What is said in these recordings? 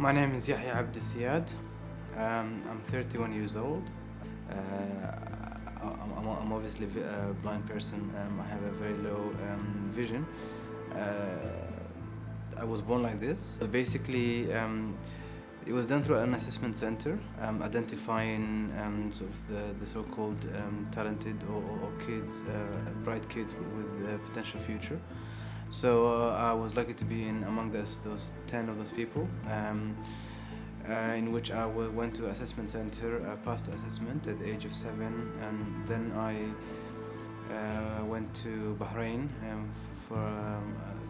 My name is Yahye Siyad. I'm 31 years old. Uh, I'm obviously a blind person. I have a very low vision. I was born like this. So basically, it was done through an assessment center, identifying sort of the so-called talented or kids, bright kids with a potential future. So I was lucky to be in among those 10 of those people, in which I went to assessment center, passed the assessment at the age of 7, and then I went to Bahrain for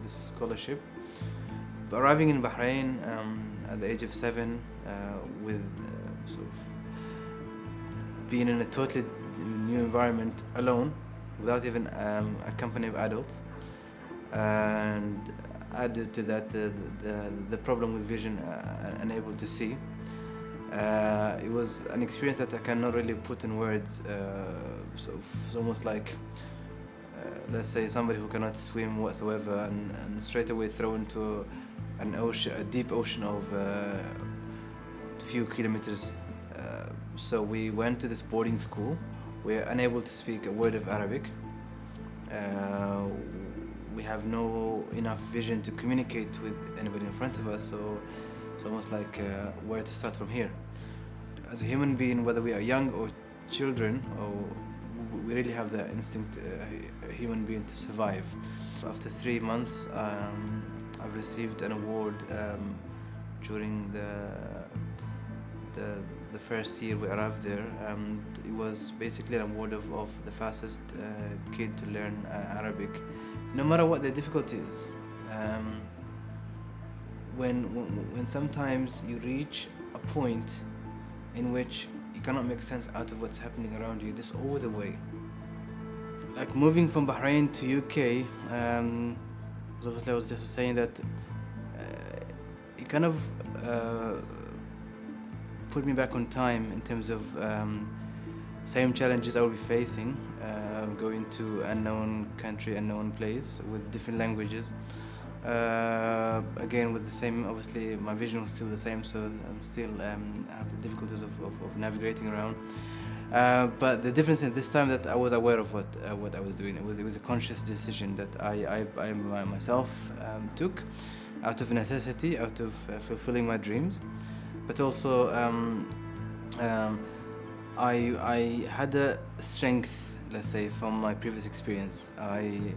this scholarship. Arriving in Bahrain at the age of 7, with sort of being in a totally new environment alone, without even a company of adults, and added to that the problem with vision, unable to see. It was an experience that I cannot really put in words. So it's almost like, let's say, somebody who cannot swim whatsoever and straight away thrown into an ocean, a deep ocean of few kilometers. So we went to this boarding school. We are unable to speak a word of Arabic. We have no enough vision to communicate with anybody in front of us, so it's almost like where to start from here. As a human being, whether we are young or children, or we really have the instinct, a human being, to survive. After 3 months, I've received an award during the first year we arrived there, and it was basically an award of the fastest kid to learn Arabic. No matter what the difficulty is, when sometimes you reach a point in which you cannot make sense out of what's happening around you, there's always a way. Like moving from Bahrain to UK, obviously I was just saying that it kind of put me back on time in terms of same challenges I will be facing, going to unknown country, unknown place with different languages. Again, with the same, obviously my vision was still the same, so I'm still have the difficulties of navigating around. But the difference in this time that I was aware of what I was doing. It was a conscious decision that I myself took out of necessity, out of fulfilling my dreams, but also I had a strength, let's say, from my previous experience. I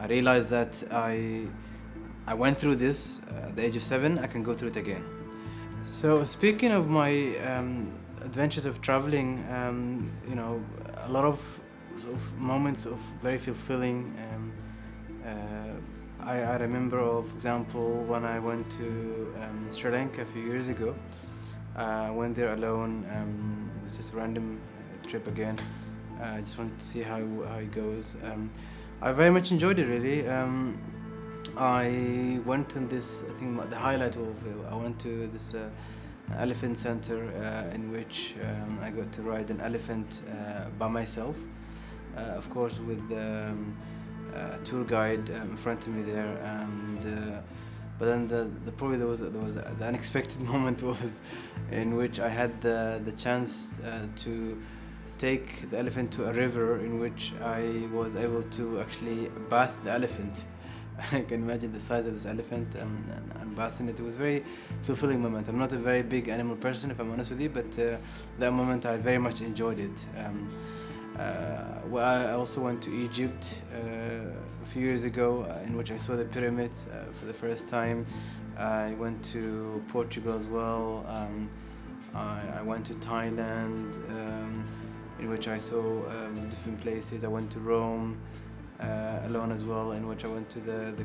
realized that I went through this at the age of 7. I can go through it again. So speaking of my adventures of traveling, a lot of sort of moments of very fulfilling. I remember, for example, when I went to Sri Lanka a few years ago. I went there alone. It was just a random trip again. I just wanted to see how it goes. I very much enjoyed it, really. I went on this, I think the highlight of it, I went to this elephant center in which I got to ride an elephant by myself, of course with a tour guide in front of me there, and but then probably there was the unexpected moment was in which I had the chance to take the elephant to a river in which I was able to actually bath the elephant. I can imagine the size of this elephant and bathing it. It was a very fulfilling moment. I'm not a very big animal person, if I'm honest with you, but that moment I very much enjoyed it. Well, I also went to Egypt a few years ago, in which I saw the pyramids for the first time. I went to Portugal as well. I went to Thailand, in which I saw different places. I went to Rome alone as well, in which I went to the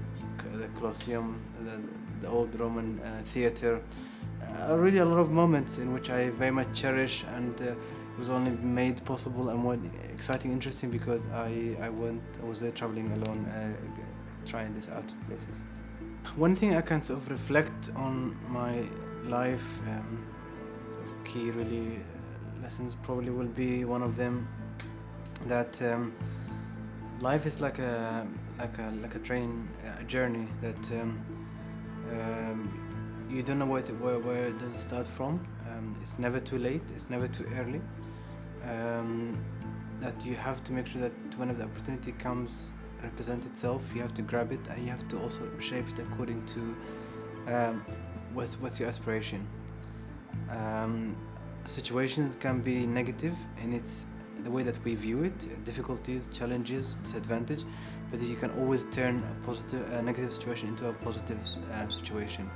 Colosseum, the old Roman theater. Really a lot of moments in which I very much cherish, and it was only made possible and more exciting, interesting because I was there traveling alone, trying this out places. One thing I can sort of reflect on my life, sort of key really lessons probably will be one of them, that life is like a train, a journey that you don't know where does it start from. It's never too late. It's never too early. Um, that you have to make sure that whenever the opportunity comes, represent itself, you have to grab it, and you have to also shape it according to what's your aspiration. Um, Situations can be negative in its the way that we view it, difficulties, challenges, disadvantage, but you can always turn a negative situation into a positive situation.